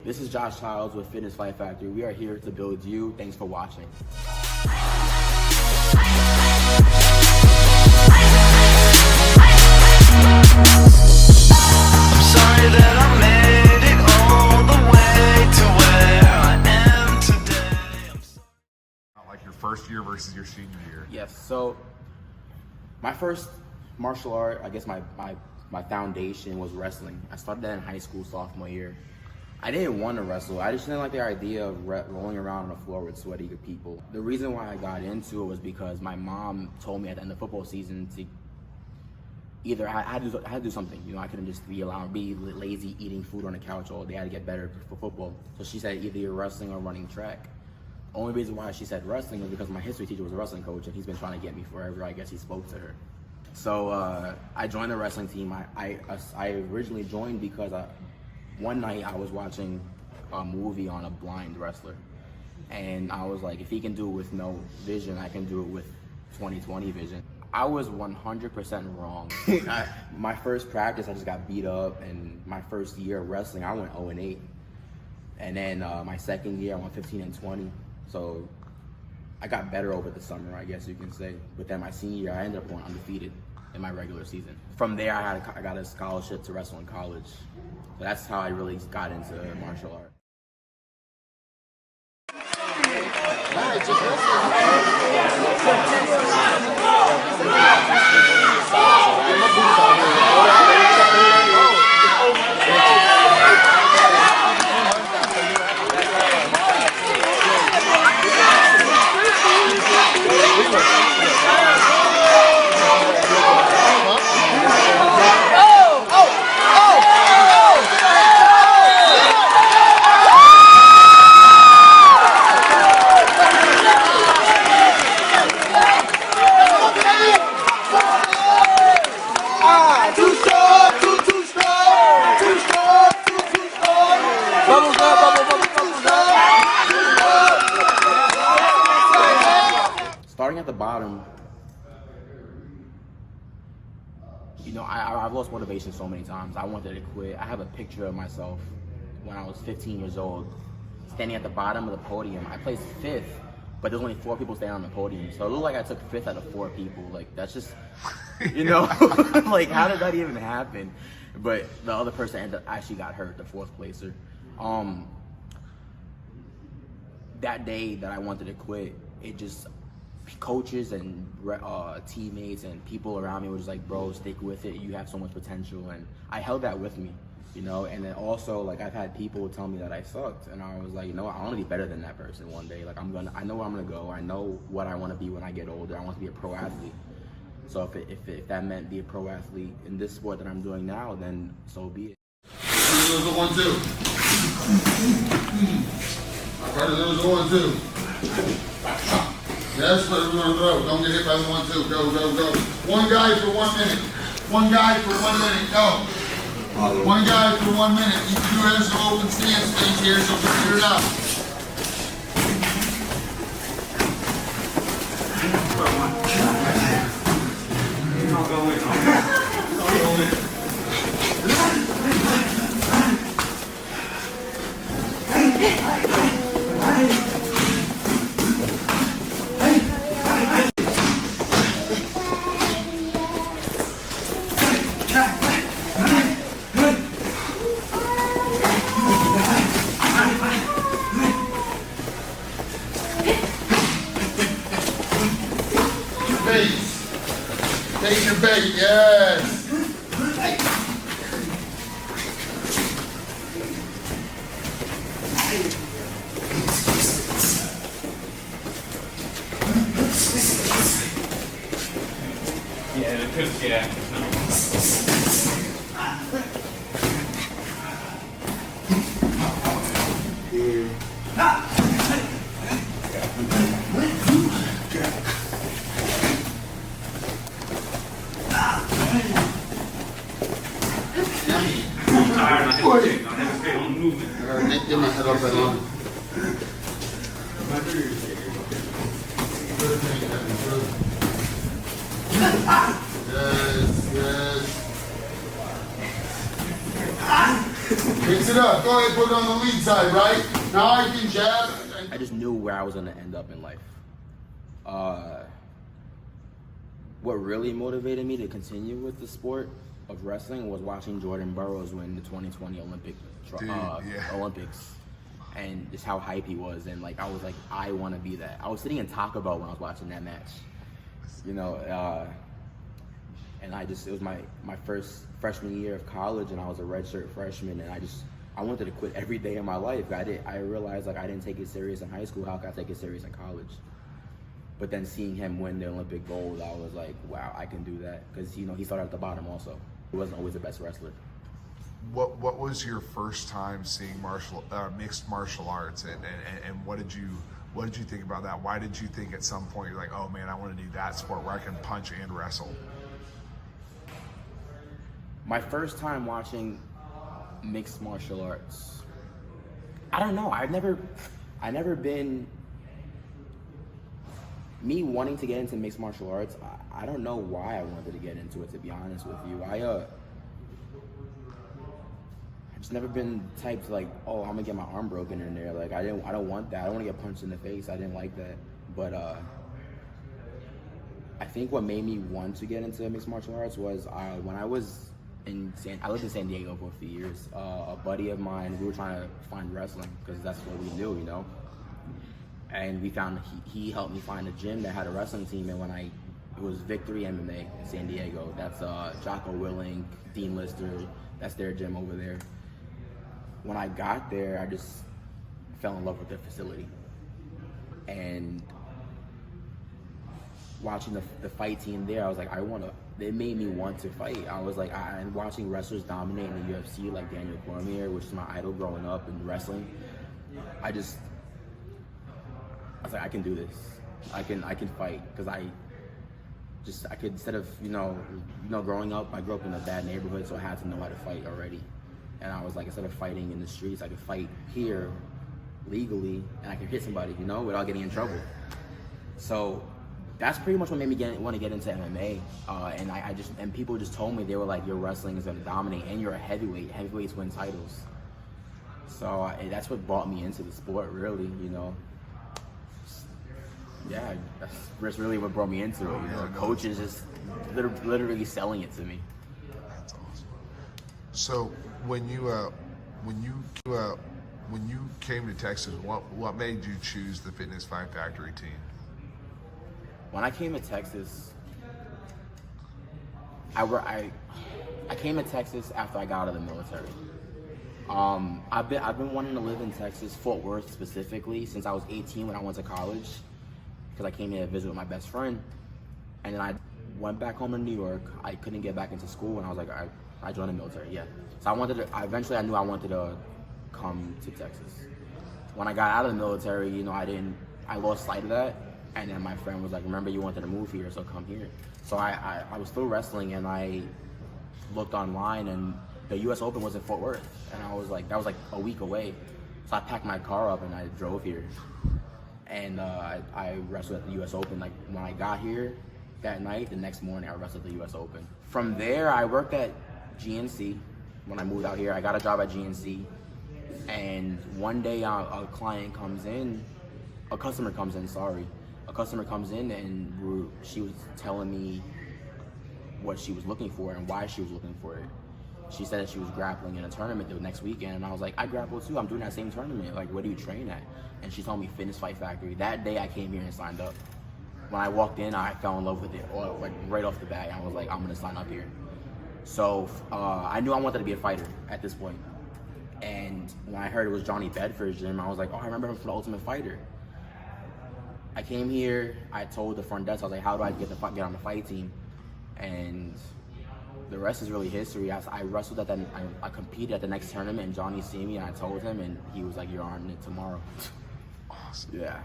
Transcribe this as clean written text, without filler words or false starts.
This is Josh Childs with Fitness Fight Factory. We are here to build you. Thanks for watching. Sorry that I made it all the way to where I am today. Like your first year versus your senior year. Yes, so my first martial art, I guess my foundation was wrestling. I started that in high school, sophomore year. I didn't want to wrestle. I just didn't like the idea of rolling around on the floor with sweaty people. The reason why I got into it was because my mom told me at the end of football season to either I had to do something. You know, I couldn't just be lazy eating food on the couch all day. I had to get better for football. So she said either you're wrestling or running track. Only reason why she said wrestling was because my history teacher was a wrestling coach and he's been trying to get me forever. I guess he spoke to her. So I joined the wrestling team. I originally joined because one night I was watching a movie on a blind wrestler. And I was like, if he can do it with no vision, I can do it with 20/20 vision. I was 100% wrong. My first practice, I just got beat up, and my first year of wrestling, I went 0-8. And then my second year, I went 15-20. So I got better over the summer, I guess you can say. But then my senior year, I ended up going undefeated in my regular season. From there, I got a scholarship to wrestle in college. So that's how I really got into martial art. Starting at the bottom, you know, I've lost motivation so many times. I wanted to quit. I have a picture of myself when I was 15 years old, standing at the bottom of the podium. I placed 5th, but there's only 4 people standing on the podium. So it looked like I took 5th out of 4 people. Like, that's just, you know, like, how did that even happen? But the other person actually got hurt, the 4th placer. That day that I wanted to quit, it just, coaches and teammates and people around me were just like, bro, stick with it. You have so much potential. And I held that with me, you know. And then also, like, I've had people tell me that I sucked, and I was like, you know what? I want to be better than that person one day. Like, I know where I'm gonna go. I know what I want to be when I get older. I want to be a pro athlete. So if that meant be a pro athlete in this sport that I'm doing now, then so be it. There was a 1-2. There was a 1-2. Yes, but we're going to throw. Don't get hit by the 1-2. Go, go, go. One guy for 1 minute. One guy for 1 minute. Go. One guy for 1 minute. You do have some open stance space here, so figure it out. Take your bait, yes. Yeah, it could, yeah. Get my head up and on. Yes, yes. Mix it up. Go ahead, put it on the lead side, right? Now I can jab. I just knew where I was gonna end up in life. What really motivated me to continue with the sport of wrestling was watching Jordan Burroughs win the 2020 Olympics, and just how hype he was, and like I was like, I want to be that. I was sitting in Taco Bell when I was watching that match, you know, and it was my first freshman year of college, and I was a redshirt freshman, and I wanted to quit every day of my life. I realized like I didn't take it serious in high school. How could I take it serious in college? But then seeing him win the Olympic gold, I was like, wow, I can do that. Because, you know, he started at the bottom also. He wasn't always the best wrestler. What was your first time seeing mixed martial arts, and what did you think about that? Why did you think at some point you're like, oh man, I want to do that sport where I can punch and wrestle? My first time watching mixed martial arts, I don't know. I never been. Me wanting to get into mixed martial arts, I don't know why I wanted to get into it, to be honest with you. I just never been the type to like, oh, I'm gonna get my arm broken in there. Like I don't want that. I don't want to get punched in the face. I didn't like that. But I think what made me want to get into mixed martial arts was when I was I lived in San Diego for a few years. A buddy of mine, we were trying to find wrestling because that's what we knew, you know. And we found he helped me find a gym that had a wrestling team, and it was Victory MMA in San Diego. That's Jocko Willink, Dean Lister. That's their gym over there. When I got there, I just fell in love with their facility, and watching the fight team there, I was like, They made me want to fight. I was like, and watching wrestlers dominate in the UFC, like Daniel Cormier, which is my idol growing up in wrestling. I was like, I can do this. I can fight, because I could, instead of, you know, growing up, I grew up in a bad neighborhood, so I had to know how to fight already. And I was like, instead of fighting in the streets, I could fight here legally, and I could hit somebody, you know, without getting in trouble. So that's pretty much what made me want to get into MMA. And people just told me, they were like, your wrestling is gonna dominate, and you're a heavyweight. Heavyweights win titles. So that's what brought me into the sport, really, you know. Yeah, that's really what brought me into it. You know, coaches just literally selling it to me. That's awesome. So when you came to Texas, what made you choose the Fitness Fight Factory team? When I came to Texas, I came to Texas after I got out of the military. I've been wanting to live in Texas, Fort Worth specifically, since I was 18 when I went to college, because I came here to visit with my best friend. And then I went back home in New York. I couldn't get back into school, and I was like, I joined the military, yeah. So eventually I knew I wanted to come to Texas. When I got out of the military, you know, I lost sight of that. And then my friend was like, remember, you wanted to move here, so come here. So I was still wrestling, and I looked online, and the US Open was in Fort Worth. And I was like, that was like a week away. So I packed my car up and I drove here. And I wrestled at the US Open. Like when I got here that night, the next morning I wrestled at the US Open. From there, I worked at GNC. When I moved out here, I got a job at GNC. And one day a customer comes in, and she was telling me what she was looking for and why she was looking for it. She said that she was grappling in a tournament the next weekend, and I was like, I grapple too, I'm doing that same tournament. Like, where do you train at? And she told me Fitness Fight Factory. That day I came here and signed up. When I walked in, I fell in love with it, like right off the bat. I was like, I'm gonna sign up here. So I knew I wanted to be a fighter at this point. And when I heard it was Johnny Bedford's gym, I was like, oh, I remember him from The Ultimate Fighter. I came here, I told the front desk, I was like, how do I get on the fight team? And the rest is really history. I wrestled I competed at the next tournament, and Johnny see me, and I told him, and he was like, you're on it tomorrow. Awesome. Yeah.